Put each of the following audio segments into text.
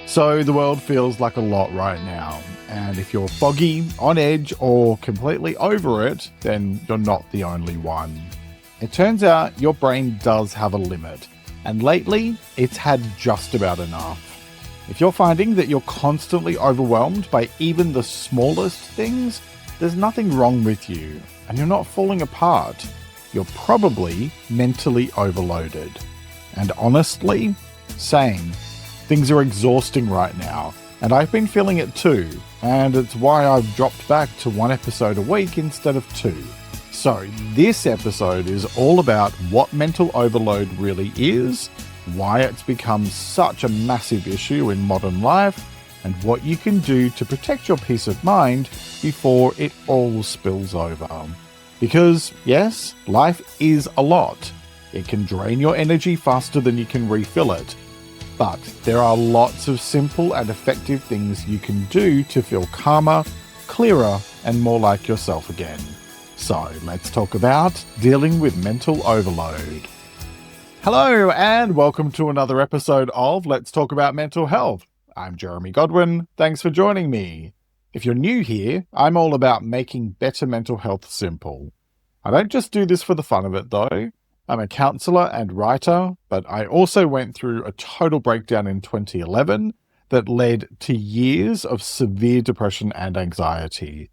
So the world feels like a lot right now, and if you're foggy, on edge, or completely over it, then you're not the only one. It turns out your brain does have a limit, and lately it's had just about enough. If you're finding that you're constantly overwhelmed by even the smallest things, there's nothing wrong with you, and you're not falling apart. You're probably mentally overloaded. And honestly, same. Things are exhausting right now, and I've been feeling it too, and it's why I've dropped back to one episode a week instead of two. So this episode is all about what mental overload really is, why it's become such a massive issue in modern life, and what you can do to protect your peace of mind before it all spills over. Because, yes, life is a lot. It can drain your energy faster than you can refill it. But there are lots of simple and effective things you can do to feel calmer, clearer, and more like yourself again. So let's talk about dealing with mental overload. Hello, and welcome to another episode of Let's Talk About Mental Health. I'm Jeremy Godwin. Thanks for joining me. If you're new here, I'm all about making better mental health simple. I don't just do this for the fun of it, though. I'm a counsellor and writer, but I also went through a total breakdown in 2011 that led to years of severe depression and anxiety.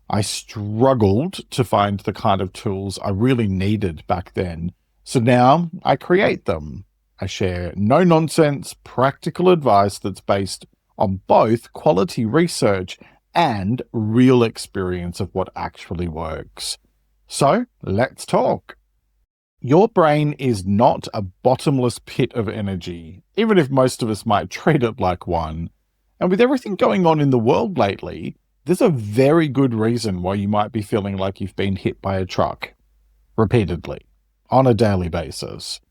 I struggled to find the kind of tools I really needed back then, so now I create them. I share no-nonsense, practical advice that's based on both quality research and real experience of what actually works. So, let's talk. Your brain is not a bottomless pit of energy, even if most of us might treat it like one. And with everything going on in the world lately, there's a very good reason why you might be feeling like you've been hit by a truck. Repeatedly. On a daily basis.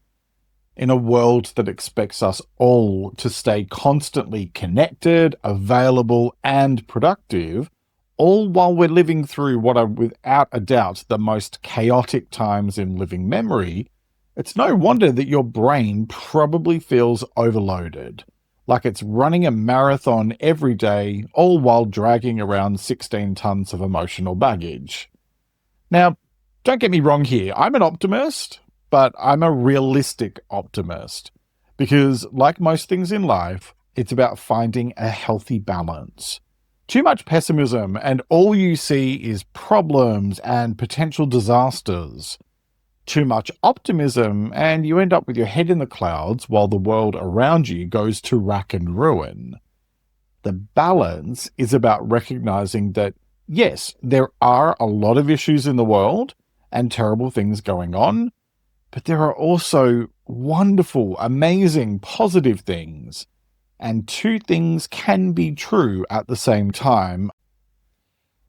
In a world that expects us all to stay constantly connected, available, and productive, all while we're living through what are without a doubt the most chaotic times in living memory, it's no wonder that your brain probably feels overloaded, like it's running a marathon every day, all while dragging around 16 tons of emotional baggage. Now, don't get me wrong here, I'm an optimist, but I'm a realistic optimist, because like most things in life, it's about finding a healthy balance. Too much pessimism and all you see is problems and potential disasters. Too much optimism and you end up with your head in the clouds while the world around you goes to rack and ruin. The balance is about recognizing that, yes, there are a lot of issues in the world and terrible things going on, but there are also wonderful, amazing, positive things. And two things can be true at the same time.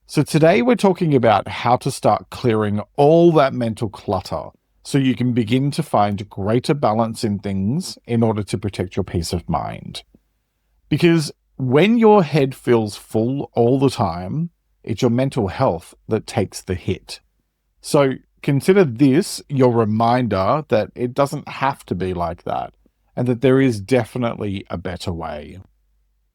So today we're talking about how to start clearing all that mental clutter so you can begin to find greater balance in things in order to protect your peace of mind. Because when your head feels full all the time, it's your mental health that takes the hit. So consider this your reminder that it doesn't have to be like that, and that there is definitely a better way.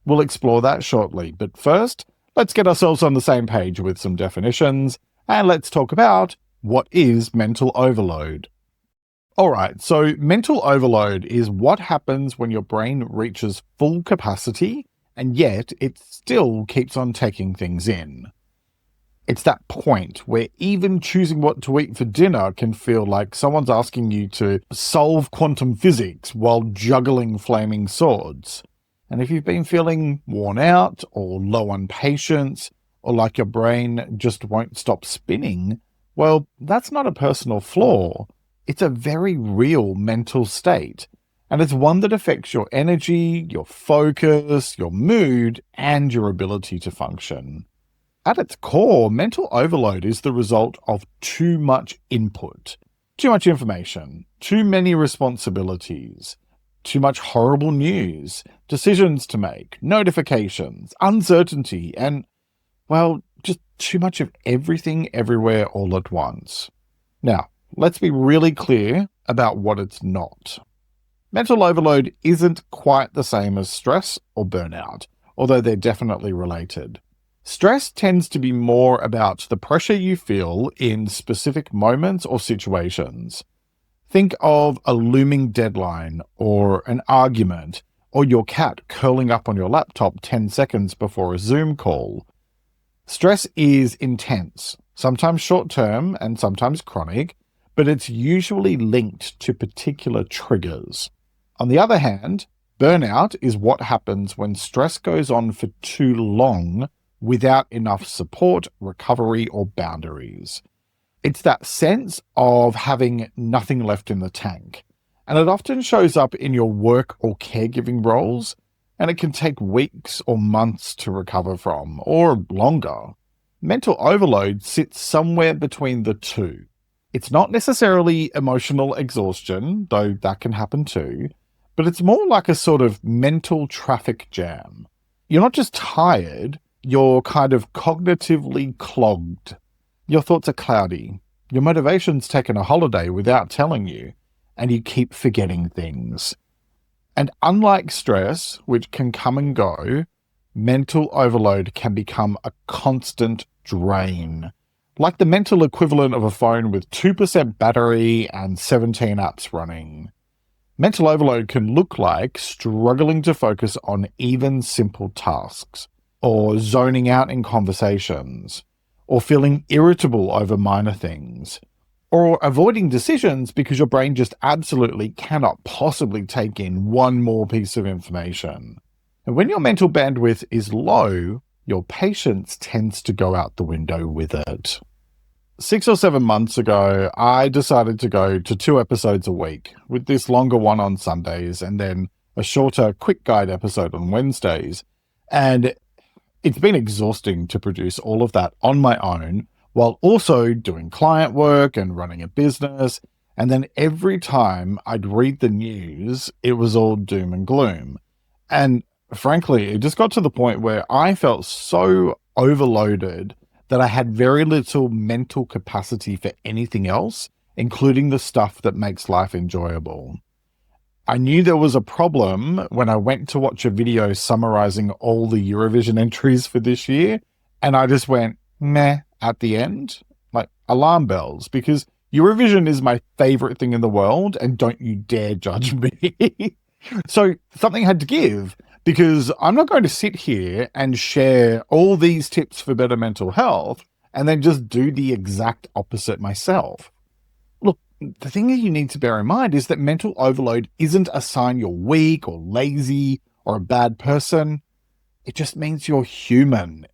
We'll explore that shortly, but first, let's get ourselves on the same page with some definitions, and let's talk about what is mental overload. Alright, so mental overload is what happens when your brain reaches full capacity, and yet it still keeps on taking things in. It's that point where even choosing what to eat for dinner can feel like someone's asking you to solve quantum physics while juggling flaming swords. And if you've been feeling worn out or low on patience, or like your brain just won't stop spinning, well, that's not a personal flaw. It's a very real mental state. And it's one that affects your energy, your focus, your mood, and your ability to function. At its core, mental overload is the result of too much input, too much information, too many responsibilities, too much horrible news, decisions to make, notifications, uncertainty, and, well, just too much of everything everywhere all at once. Now, let's be really clear about what it's not. Mental overload isn't quite the same as stress or burnout, although they're definitely related. Stress tends to be more about the pressure you feel in specific moments or situations. Think of a looming deadline or an argument or your cat curling up on your laptop 10 seconds before a Zoom call. Stress is intense, sometimes short-term and sometimes chronic, but it's usually linked to particular triggers. On the other hand, burnout is what happens when stress goes on for too long without enough support, recovery, or boundaries. It's that sense of having nothing left in the tank. And it often shows up in your work or caregiving roles, and it can take weeks or months to recover from, or longer. Mental overload sits somewhere between the two. It's not necessarily emotional exhaustion, though that can happen too, but it's more like a sort of mental traffic jam. You're not just tired, you're kind of cognitively clogged. Your thoughts are cloudy. Your motivation's taken a holiday without telling you, and you keep forgetting things. And unlike stress, which can come and go, mental overload can become a constant drain. Like the mental equivalent of a phone with 2% battery and 17 apps running. Mental overload can look like struggling to focus on even simple tasks, or zoning out in conversations, or feeling irritable over minor things, or avoiding decisions because your brain just absolutely cannot possibly take in one more piece of information. And when your mental bandwidth is low, your patience tends to go out the window with it. 6 or 7 months ago, I decided to go to 2 episodes a week, with this longer one on Sundays and then a shorter quick guide episode on Wednesdays. And it's been exhausting to produce all of that on my own, while also doing client work and running a business. And then every time I'd read the news, it was all doom and gloom. And frankly, it just got to the point where I felt so overloaded that I had very little mental capacity for anything else, including the stuff that makes life enjoyable. I knew there was a problem when I went to watch a video summarizing all the Eurovision entries for this year, and I just went, meh, at the end, like alarm bells, because Eurovision is my favorite thing in the world, and don't you dare judge me. So something had to give, because I'm not going to sit here and share all these tips for better mental health and then just do the exact opposite myself. Look, the thing that you need to bear in mind is that mental overload isn't a sign you're weak or lazy or a bad person. It just means you're human.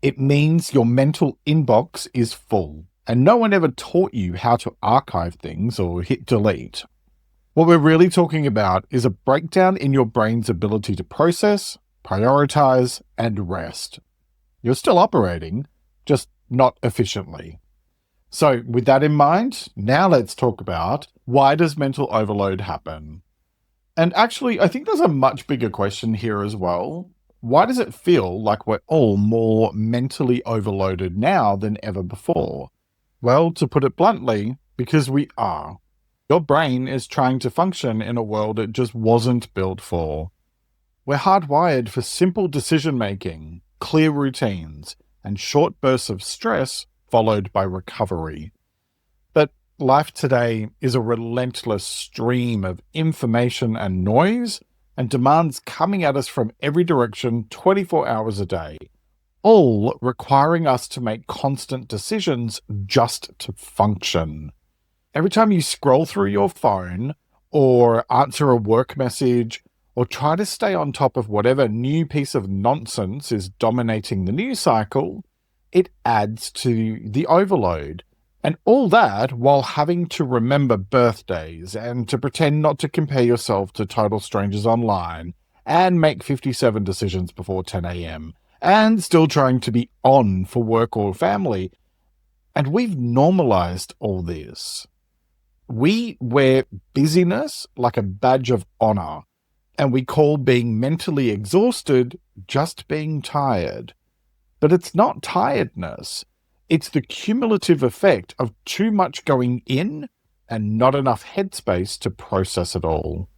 It means your mental inbox is full, and no one ever taught you how to archive things or hit delete. What we're really talking about is a breakdown in your brain's ability to process, prioritize, and rest. You're still operating, just not efficiently. So with that in mind, now let's talk about why does mental overload happen? And actually, I think there's a much bigger question here as well. Why does it feel like we're all more mentally overloaded now than ever before? Well, to put it bluntly, because we are. Your brain is trying to function in a world it just wasn't built for. We're hardwired for simple decision-making, clear routines, and short bursts of stress followed by recovery. But life today is a relentless stream of information and noise, and demands coming at us from every direction 24 hours a day, all requiring us to make constant decisions just to function. Every time you scroll through your phone, or answer a work message, or try to stay on top of whatever new piece of nonsense is dominating the news cycle, it adds to the overload. And all that while having to remember birthdays and to pretend not to compare yourself to total strangers online and make 57 decisions before 10 a.m. and still trying to be on for work or family. And we've normalized all this. We wear busyness like a badge of honor, and we call being mentally exhausted just being tired. But it's not tiredness. It's the cumulative effect of too much going in and not enough headspace to process it all.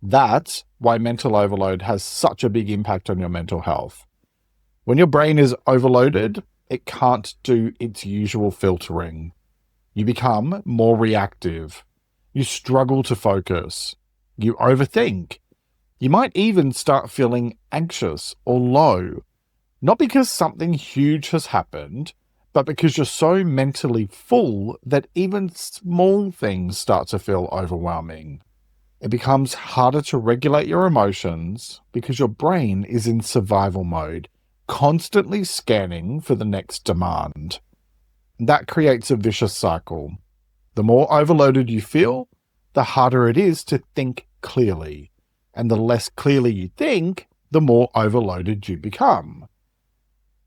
That's why mental overload has such a big impact on your mental health. When your brain is overloaded, it can't do its usual filtering. You become more reactive. You struggle to focus. You overthink. You might even start feeling anxious or low, not because something huge has happened, but because you're so mentally full that even small things start to feel overwhelming. It becomes harder to regulate your emotions because your brain is in survival mode, constantly scanning for the next demand. That creates a vicious cycle. The more overloaded you feel, the harder it is to think clearly. And the less clearly you think, the more overloaded you become.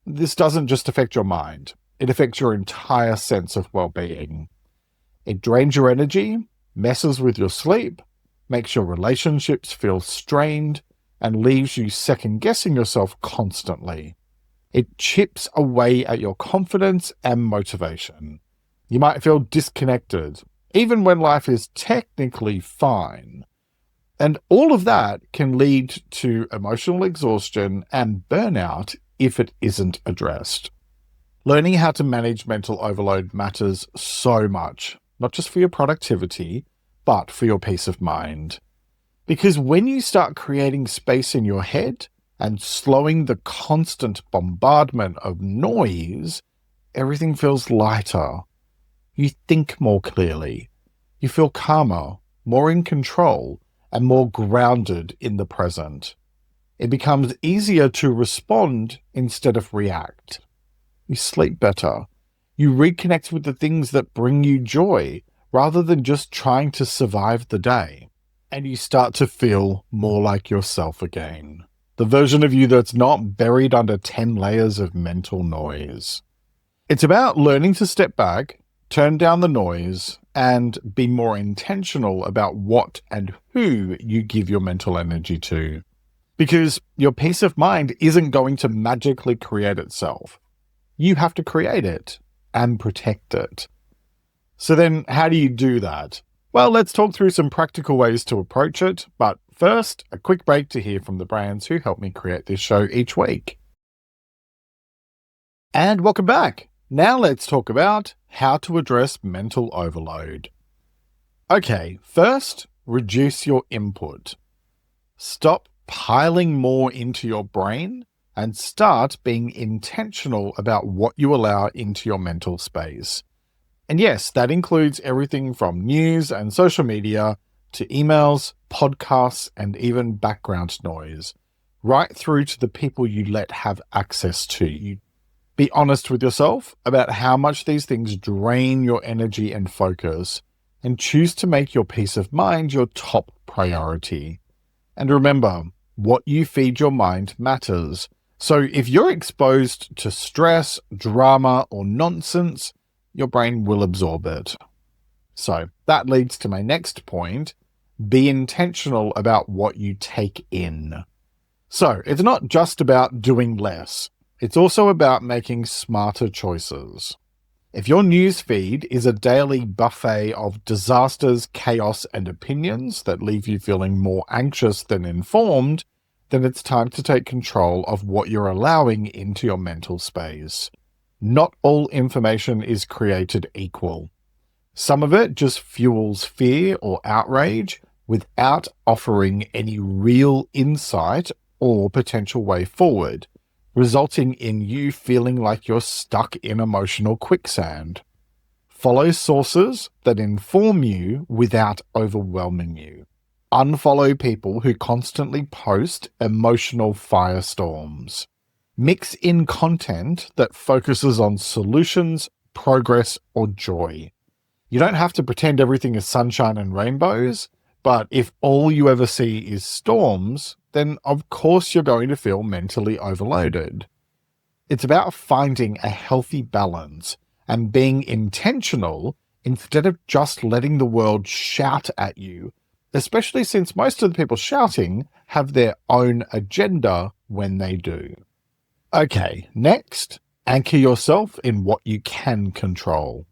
This doesn't just affect your mind, it affects your entire sense of well-being. It drains your energy, messes with your sleep, makes your relationships feel strained, and leaves you second-guessing yourself constantly. It chips away at your confidence and motivation. You might feel disconnected, even when life is technically fine. And all of that can lead to emotional exhaustion and burnout if it isn't addressed. Learning how to manage mental overload matters so much, not just for your productivity, but for your peace of mind. Because when you start creating space in your head and slowing the constant bombardment of noise, everything feels lighter. You think more clearly. You feel calmer, more in control, and more grounded in the present. It becomes easier to respond instead of react. You sleep better. You reconnect with the things that bring you joy rather than just trying to survive the day. And you start to feel more like yourself again. The version of you that's not buried under 10 layers of mental noise. It's about learning to step back, turn down the noise, and be more intentional about what and who you give your mental energy to. Because your peace of mind isn't going to magically create itself. You have to create it and protect it. So then, how do you do that? Well, let's talk through some practical ways to approach it, but first, a quick break to hear from the brands who help me create this show each week. And welcome back. Now let's talk about how to address mental overload. Okay, first, reduce your input. Stop piling more into your brain and start being intentional about what you allow into your mental space. And yes, that includes everything from news and social media to emails, podcasts, and even background noise, right through to the people you let have access to you. Be honest with yourself about how much these things drain your energy and focus, and choose to make your peace of mind your top priority. And remember, what you feed your mind matters. So if you're exposed to stress, drama, or nonsense, your brain will absorb it. So that leads to my next point. Be intentional about what you take in. So it's not just about doing less. It's also about making smarter choices. If your news feed is a daily buffet of disasters, chaos, and opinions that leave you feeling more anxious than informed, then it's time to take control of what you're allowing into your mental space. Not all information is created equal. Some of it just fuels fear or outrage without offering any real insight or potential way forward, resulting in you feeling like you're stuck in emotional quicksand. Follow sources that inform you without overwhelming you. Unfollow people who constantly post emotional firestorms. Mix in content that focuses on solutions, progress, or joy. You don't have to pretend everything is sunshine and rainbows, but if all you ever see is storms, then of course you're going to feel mentally overloaded. It's about finding a healthy balance and being intentional instead of just letting the world shout at you, especially since most of the people shouting have their own agenda when they do. Okay, next, anchor yourself in what you can control.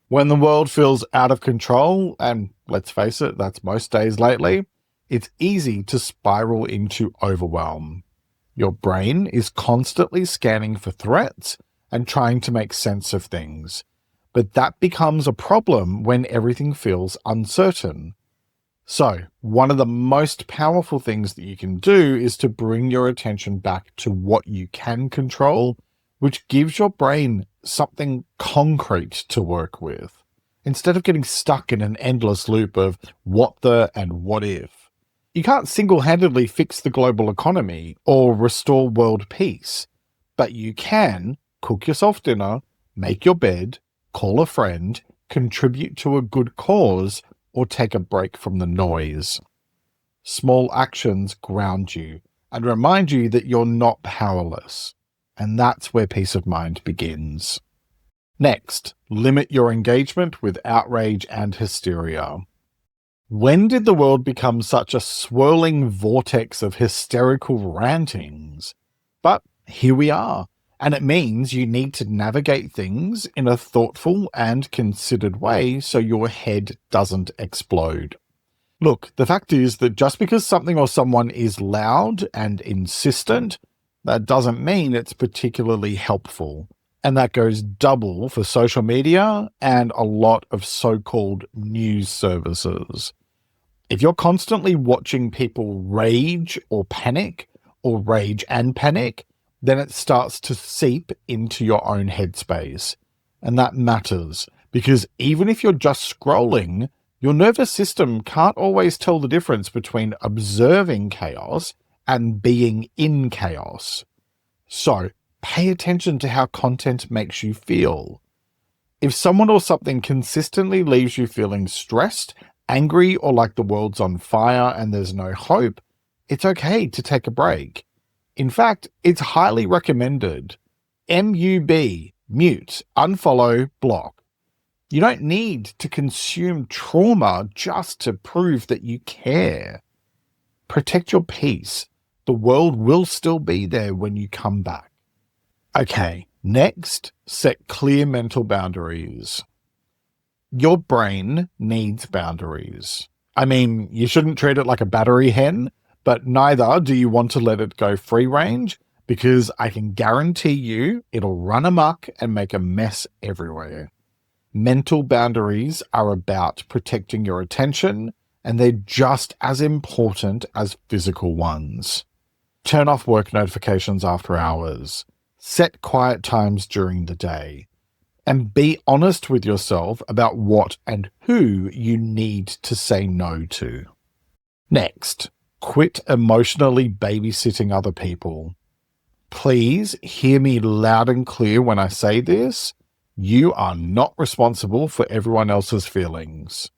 When the world feels out of control, and let's face it, that's most days lately, it's easy to spiral into overwhelm. Your brain is constantly scanning for threats and trying to make sense of things, but that becomes a problem when everything feels uncertain. So, one of the most powerful things that you can do is to bring your attention back to what you can control, which gives your brain something concrete to work with, instead of getting stuck in an endless loop of what the and what if. You can't single-handedly fix the global economy or restore world peace, but you can cook yourself dinner, make your bed, call a friend, contribute to a good cause, or take a break from the noise. Small actions ground you and remind you that you're not powerless. And that's where peace of mind begins. Next, limit your engagement with outrage and hysteria. When did the world become such a swirling vortex of hysterical rantings? But here we are, and it means you need to navigate things in a thoughtful and considered way so your head doesn't explode. Look, the fact is that just because something or someone is loud and insistent, that doesn't mean it's particularly helpful. And that goes double for social media and a lot of so-called news services. If you're constantly watching people rage or panic, or rage and panic, then it starts to seep into your own headspace. And that matters, because even if you're just scrolling, your nervous system can't always tell the difference between observing chaos and being in chaos. So, pay attention to how content makes you feel. If someone or something consistently leaves you feeling stressed, angry, or like the world's on fire and there's no hope, it's okay to take a break. In fact, it's highly recommended. MUB, mute, unfollow, block. You don't need to consume trauma just to prove that you care. Protect your peace. The world will still be there when you come back. Okay, next, set clear mental boundaries. Your brain needs boundaries. I mean, you shouldn't treat it like a battery hen, but neither do you want to let it go free range, because I can guarantee you it'll run amok and make a mess everywhere. Mental boundaries are about protecting your attention, and they're just as important as physical ones. Turn off work notifications after hours. Set quiet times during the day. And be honest with yourself about what and who you need to say no to. Next, quit emotionally babysitting other people. Please hear me loud and clear when I say this. You are not responsible for everyone else's feelings.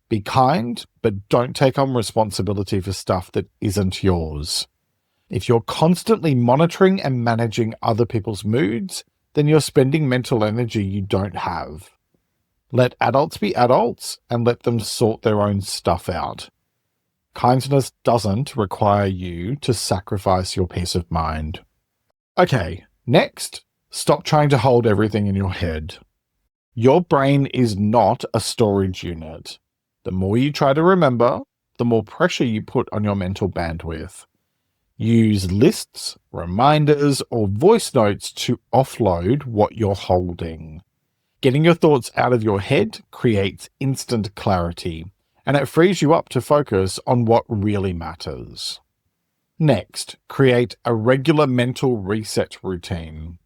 Be kind, but don't take on responsibility for stuff that isn't yours. If you're constantly monitoring and managing other people's moods, then you're spending mental energy you don't have. Let adults be adults and let them sort their own stuff out. Kindness doesn't require you to sacrifice your peace of mind. Okay, next, stop trying to hold everything in your head. Your brain is not a storage unit. The more you try to remember, the more pressure you put on your mental bandwidth. Use lists, reminders, or voice notes to offload what you're holding. Getting your thoughts out of your head creates instant clarity, and it frees you up to focus on what really matters. Next, create a regular mental reset routine.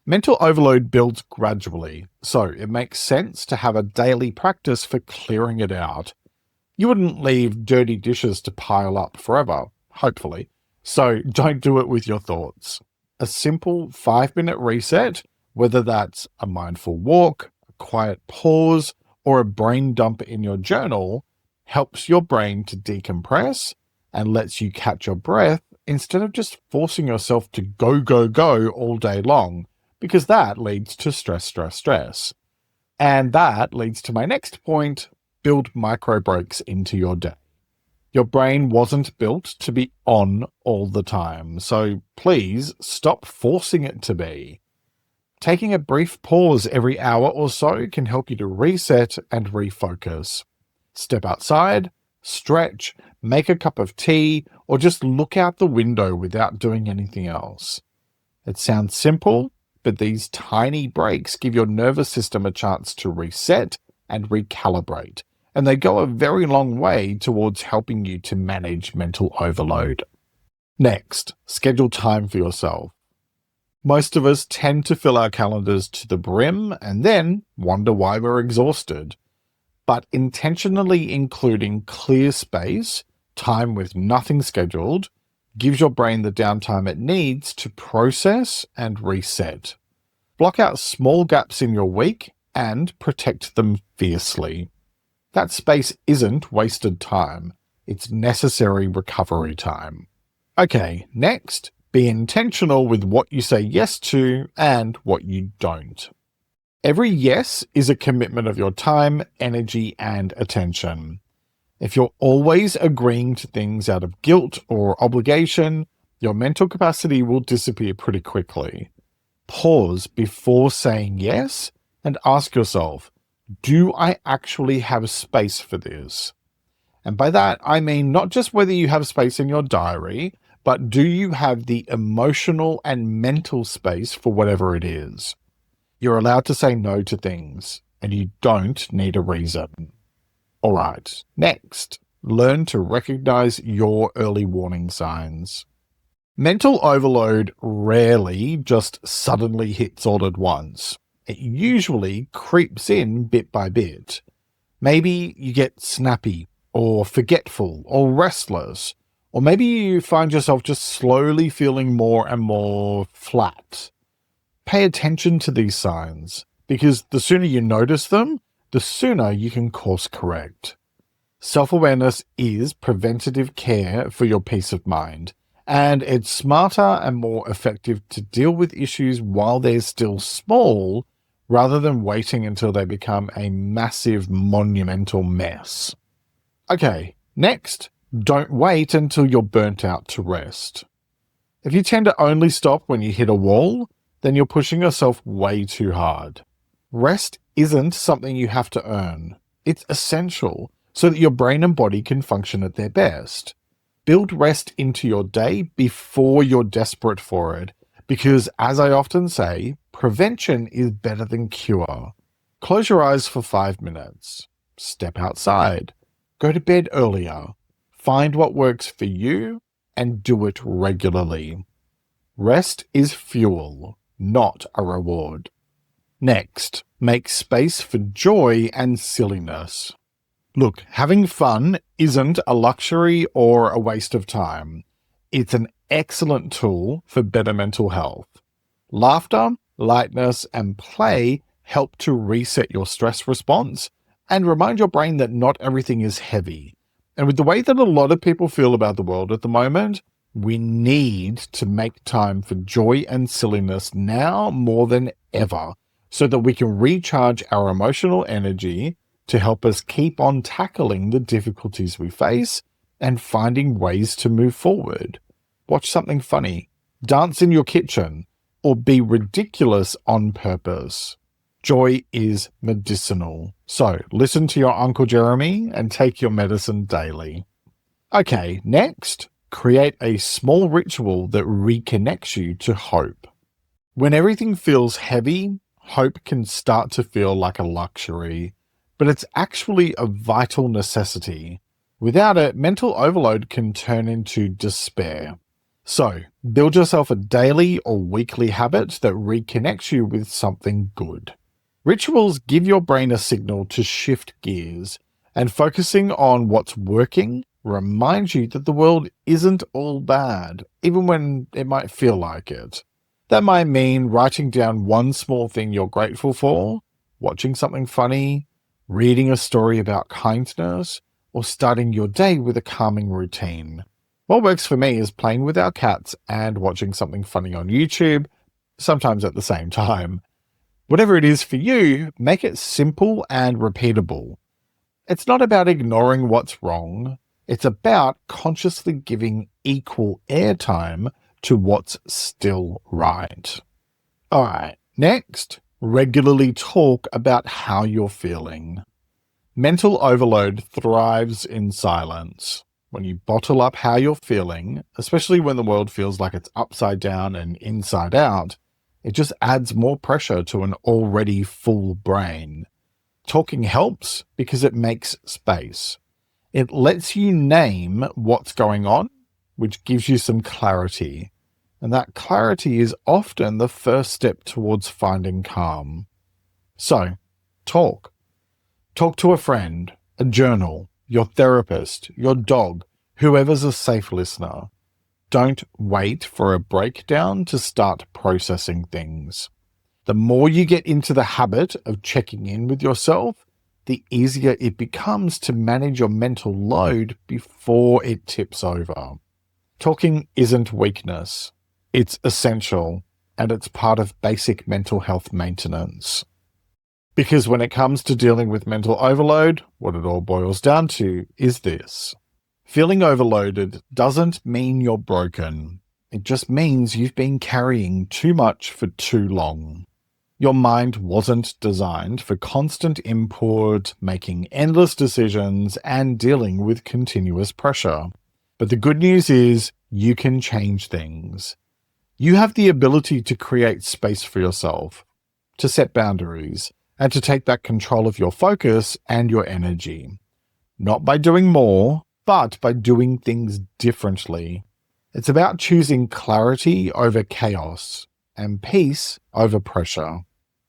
Mental overload builds gradually, so it makes sense to have a daily practice for clearing it out. You wouldn't leave dirty dishes to pile up forever, hopefully. So don't do it with your thoughts. A simple 5-minute reset, whether that's a mindful walk, a quiet pause, or a brain dump in your journal, helps your brain to decompress and lets you catch your breath instead of just forcing yourself to go all day long, because that leads to stress. And that leads to my next point: build micro breaks into your day. Your brain wasn't built to be on all the time, so please stop forcing it to be. Taking a brief pause every hour or so can help you to reset and refocus. Step outside, stretch, make a cup of tea, or just look out the window without doing anything else. It sounds simple, but these tiny breaks give your nervous system a chance to reset and recalibrate, and they go a very long way towards helping you to manage mental overload. Next, schedule time for yourself. Most of us tend to fill our calendars to the brim and then wonder why we're exhausted. But intentionally including clear space, time with nothing scheduled, gives your brain the downtime it needs to process and reset. Block out small gaps in your week and protect them fiercely. That space isn't wasted time, it's necessary recovery time. Okay, next, be intentional with what you say yes to and what you don't. Every yes is a commitment of your time, energy, and attention. If you're always agreeing to things out of guilt or obligation, your mental capacity will disappear pretty quickly. Pause before saying yes and ask yourself, do I actually have space for this? And by that, I mean not just whether you have space in your diary, but do you have the emotional and mental space for whatever it is? You're allowed to say no to things, and you don't need a reason. All right, next, learn to recognize your early warning signs. Mental overload rarely just suddenly hits all at once. It usually creeps in bit by bit. Maybe you get snappy, or forgetful, or restless, or maybe you find yourself just slowly feeling more and more flat. Pay attention to these signs, because the sooner you notice them, the sooner you can course correct. Self-awareness is preventative care for your peace of mind, and it's smarter and more effective to deal with issues while they're still small, rather than waiting until they become a massive, monumental mess. Okay, next, don't wait until you're burnt out to rest. If you tend to only stop when you hit a wall, then you're pushing yourself way too hard. Rest isn't something you have to earn. It's essential so that your brain and body can function at their best. Build rest into your day before you're desperate for it, because as I often say, prevention is better than cure. Close your eyes for 5 minutes. Step outside. Go to bed earlier. Find what works for you and do it regularly. Rest is fuel, not a reward. Next, make space for joy and silliness. Look, having fun isn't a luxury or a waste of time. It's an excellent tool for better mental health. Laughter, lightness, and play help to reset your stress response and remind your brain that not everything is heavy. And with the way that a lot of people feel about the world at the moment, we need to make time for joy and silliness now more than ever, so that we can recharge our emotional energy to help us keep on tackling the difficulties we face and finding ways to move forward. Watch something funny, dance in your kitchen, or be ridiculous on purpose. Joy is medicinal. So listen to your Uncle Jeremy and take your medicine daily. Okay, next, create a small ritual that reconnects you to hope. When everything feels heavy, hope can start to feel like a luxury, but it's actually a vital necessity. Without it, mental overload can turn into despair. So, build yourself a daily or weekly habit that reconnects you with something good. Rituals give your brain a signal to shift gears, and focusing on what's working reminds you that the world isn't all bad, even when it might feel like it. That might mean writing down one small thing you're grateful for, watching something funny, reading a story about kindness, or starting your day with a calming routine. What works for me is playing with our cats and watching something funny on YouTube, sometimes at the same time. Whatever it is for you, make it simple and repeatable. It's not about ignoring what's wrong. It's about consciously giving equal airtime to what's still right. All right, next, regularly talk about how you're feeling. Mental overload thrives in silence. When you bottle up how you're feeling, especially when the world feels like it's upside down and inside out, it just adds more pressure to an already full brain. Talking helps because it makes space. It lets you name what's going on, which gives you some clarity. And that clarity is often the first step towards finding calm. So, talk. Talk to a friend, a journal, your therapist, your dog, whoever's a safe listener. Don't wait for a breakdown to start processing things. The more you get into the habit of checking in with yourself, the easier it becomes to manage your mental load before it tips over. Talking isn't weakness. It's essential, and it's part of basic mental health maintenance. Because when it comes to dealing with mental overload, what it all boils down to is this. Feeling overloaded doesn't mean you're broken. It just means you've been carrying too much for too long. Your mind wasn't designed for constant input, making endless decisions, and dealing with continuous pressure. But the good news is you can change things. You have the ability to create space for yourself, to set boundaries, and to take back control of your focus and your energy. Not by doing more, but by doing things differently. It's about choosing clarity over chaos and peace over pressure.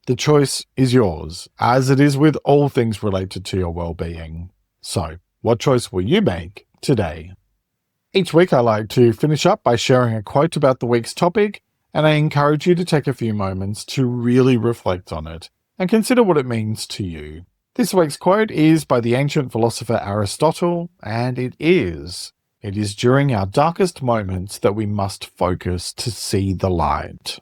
The choice is yours, as it is with all things related to your well-being. So, what choice will you make today? Each week I like to finish up by sharing a quote about the week's topic, and I encourage you to take a few moments to really reflect on it and consider what it means to you. This week's quote is by the ancient philosopher Aristotle, and it is during our darkest moments that we must focus to see the light.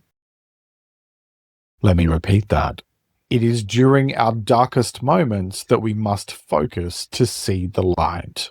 Let me repeat that. It is during our darkest moments that we must focus to see the light.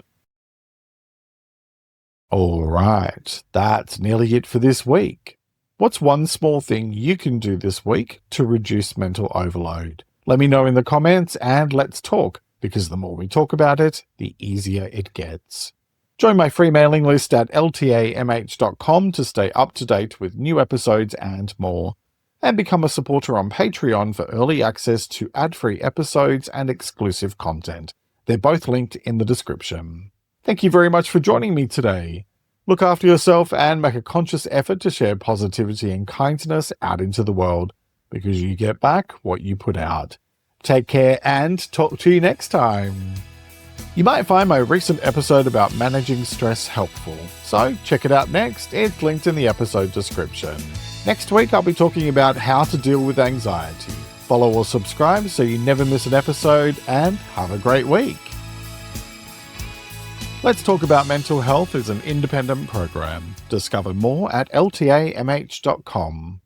All right, that's nearly it for this week. What's one small thing you can do this week to reduce mental overload? Let me know in the comments and let's talk, because the more we talk about it, the easier it gets. Join my free mailing list at ltamh.com to stay up to date with new episodes and more. And become a supporter on Patreon for early access to ad-free episodes and exclusive content. They're both linked in the description. Thank you very much for joining me today. Look after yourself and make a conscious effort to share positivity and kindness out into the world, because you get back what you put out. Take care and talk to you next time. You might find my recent episode about managing stress helpful, so check it out next. It's linked in the episode description. Next week I'll be talking about how to deal with anxiety. Follow or subscribe so you never miss an episode, and have a great week. Let's Talk About Mental Health is an independent program. Discover more at ltamh.com.